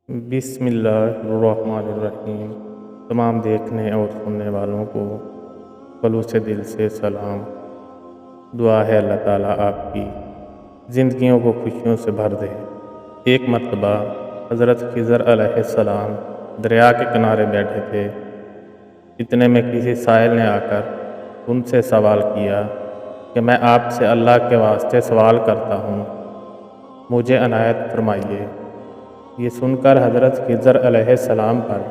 بسم اللہ الرحمن الرحیم۔ تمام دیکھنے اور سننے والوں کو خلوص دل سے سلام۔ دعا ہے اللہ تعالیٰ آپ کی زندگیوں کو خوشیوں سے بھر دے۔ ایک مرتبہ حضرت خضر علیہ السلام دریا کے کنارے بیٹھے تھے۔ اتنے میں کسی سائل نے آ کر ان سے سوال کیا کہ میں آپ سے اللہ کے واسطے سوال کرتا ہوں، مجھے عنایت فرمائیے۔ یہ سن کر حضرت خضر علیہ السلام پر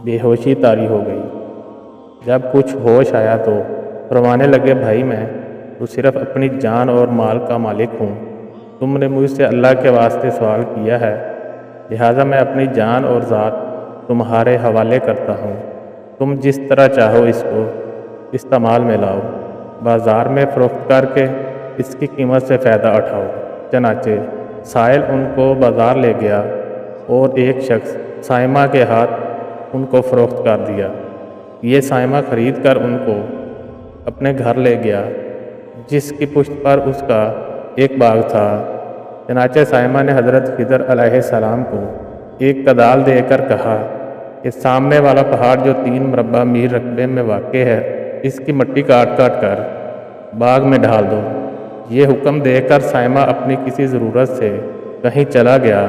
بے ہوشی طاری ہو گئی۔ جب کچھ ہوش آیا تو فرمانے لگے، بھائی میں تو صرف اپنی جان اور مال کا مالک ہوں۔ تم نے مجھ سے اللہ کے واسطے سوال کیا ہے، لہٰذا میں اپنی جان اور ذات تمہارے حوالے کرتا ہوں۔ تم جس طرح چاہو اس کو استعمال میں لاؤ، بازار میں فروخت کر کے اس کی قیمت سے فائدہ اٹھاؤ۔ چنانچہ سائل ان کو بازار لے گیا اور ایک شخص سائمہ کے ہاتھ ان کو فروخت کر دیا۔ یہ سائمہ خرید کر ان کو اپنے گھر لے گیا، جس کی پشت پر اس کا ایک باغ تھا۔ چنانچہ سائمہ نے حضرت خضر علیہ السلام کو ایک کدال دے کر کہا کہ سامنے والا پہاڑ جو 3 مربع میل رقبے میں واقع ہے، اس کی مٹی کاٹ کاٹ کر باغ میں ڈال دو۔ یہ حکم دے کر سائمہ اپنی کسی ضرورت سے کہیں چلا گیا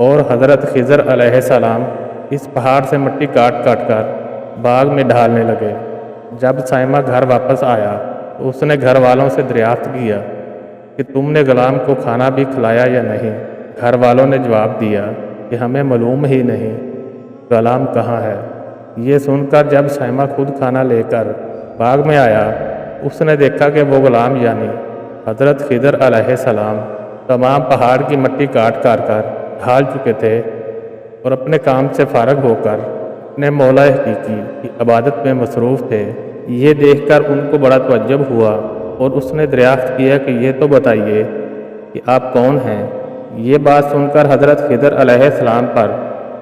اور حضرت خضر علیہ السلام اس پہاڑ سے مٹی کاٹ کاٹ کر باغ میں ڈالنے لگے۔ جب سائمہ گھر واپس آیا تو اس نے گھر والوں سے دریافت کیا کہ تم نے غلام کو کھانا بھی کھلایا یا نہیں؟ گھر والوں نے جواب دیا کہ ہمیں معلوم ہی نہیں غلام کہاں ہے۔ یہ سن کر جب سائمہ خود کھانا لے کر باغ میں آیا، اس نے دیکھا کہ وہ غلام یعنی حضرت خضر علیہ السلام تمام پہاڑ کی مٹی کاٹ کاٹ کر ڈھال چکے تھے اور اپنے کام سے فارغ ہو کر اپنے مولا حقیقی کی عبادت میں مصروف تھے۔ یہ دیکھ کر ان کو بڑا تعجب ہوا اور اس نے دریافت کیا کہ یہ تو بتائیے کہ آپ کون ہیں؟ یہ بات سن کر حضرت خضر علیہ السلام پر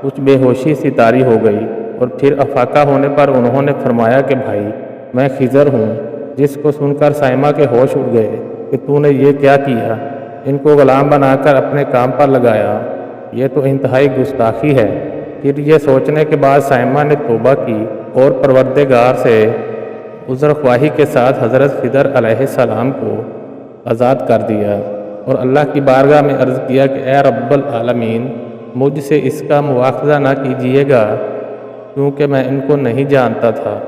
کچھ بے ہوشی سی طاری ہو گئی اور پھر افاقہ ہونے پر انہوں نے فرمایا کہ بھائی میں خضر ہوں۔ جس کو سن کر سائمہ کے ہوش اڑ گئے کہ تو نے یہ کیا کیا؟ ان کو غلام بنا کر اپنے کام پر لگایا، یہ تو انتہائی گستاخی ہے۔ پھر یہ سوچنے کے بعد سائمہ نے توبہ کی اور پروردگار سے عذر خواہی کے ساتھ حضرت خضر علیہ السلام کو آزاد کر دیا اور اللہ کی بارگاہ میں عرض کیا کہ اے رب العالمین، مجھ سے اس کا مواخذہ نہ کیجیے گا کیونکہ میں ان کو نہیں جانتا تھا۔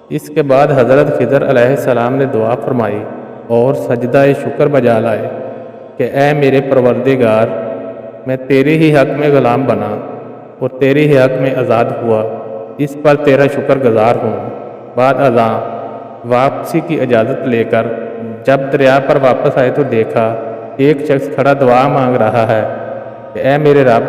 اس کے بعد حضرت خضر علیہ السلام نے دعا فرمائی اور سجدہ شکر بجا لائے کہ اے میرے پروردگار، میں تیرے ہی حق میں غلام بنا اور تیرے ہی حق میں آزاد ہوا، اس پر تیرا شکر گزار ہوں۔ بعد ازاں واپسی کی اجازت لے کر جب دریا پر واپس آئے تو دیکھا ایک شخص کھڑا دعا مانگ رہا ہے کہ اے میرے رب،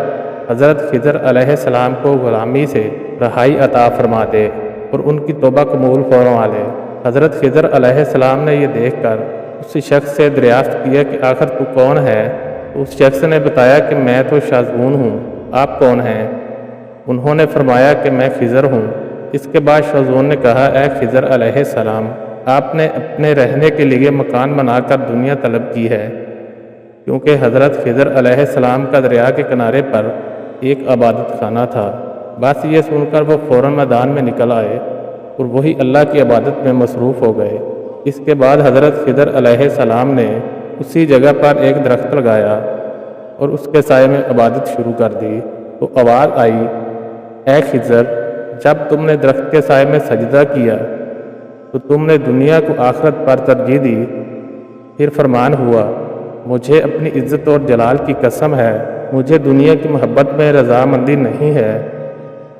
حضرت خضر علیہ السلام کو غلامی سے رہائی عطا فرما دے اور ان کی توبہ قبول فرما لے۔ حضرت خضر علیہ السلام نے یہ دیکھ کر اس شخص سے دریافت کیا کہ آخر تو کون ہے؟ اس شخص نے بتایا کہ میں تو شاذون ہوں، آپ کون ہیں؟ انہوں نے فرمایا کہ میں خضر ہوں۔ اس کے بعد شاذون نے کہا، اے خضر علیہ السلام، آپ نے اپنے رہنے کے لیے مکان بنا کر دنیا طلب کی ہے، کیونکہ حضرت خضر علیہ السلام کا دریا کے کنارے پر ایک عبادت خانہ تھا۔ بس یہ سن کر وہ فوراً میدان میں نکل آئے اور وہی اللہ کی عبادت میں مصروف ہو گئے۔ اس کے بعد حضرت خضر علیہ السلام نے اسی جگہ پر ایک درخت لگایا اور اس کے سائے میں عبادت شروع کر دی تو آواز آئی، اے خضر، جب تم نے درخت کے سائے میں سجدہ کیا تو تم نے دنیا کو آخرت پر ترجیح دی۔ پھر فرمان ہوا، مجھے اپنی عزت اور جلال کی قسم ہے، مجھے دنیا کی محبت میں رضامندی نہیں ہے۔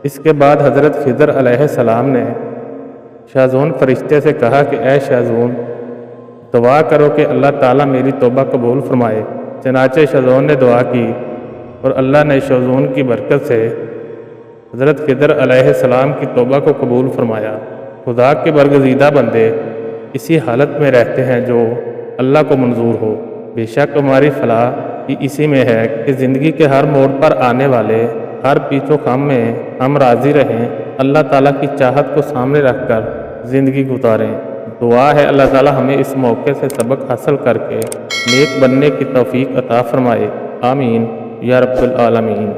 اس کے بعد حضرت خضر علیہ السلام نے شاذون فرشتے سے کہا کہ اے شاذون، دعا کرو کہ اللہ تعالیٰ میری توبہ قبول فرمائے۔ چنانچہ شاذون نے دعا کی اور اللہ نے شاذون کی برکت سے حضرت خضر علیہ السلام کی توبہ کو قبول فرمایا۔ خدا کے برگزیدہ بندے اسی حالت میں رہتے ہیں جو اللہ کو منظور ہو۔ بے شک ہماری فلاح ہی اسی میں ہے کہ زندگی کے ہر موڑ پر آنے والے ہر پیچ و خم میں ہم راضی رہیں، اللہ تعالیٰ کی چاہت کو سامنے رکھ کر زندگی گزاریں۔ دعا ہے اللہ تعالیٰ ہمیں اس موقع سے سبق حاصل کر کے نیک بننے کی توفیق عطا فرمائے۔ آمین یا رب العالمین۔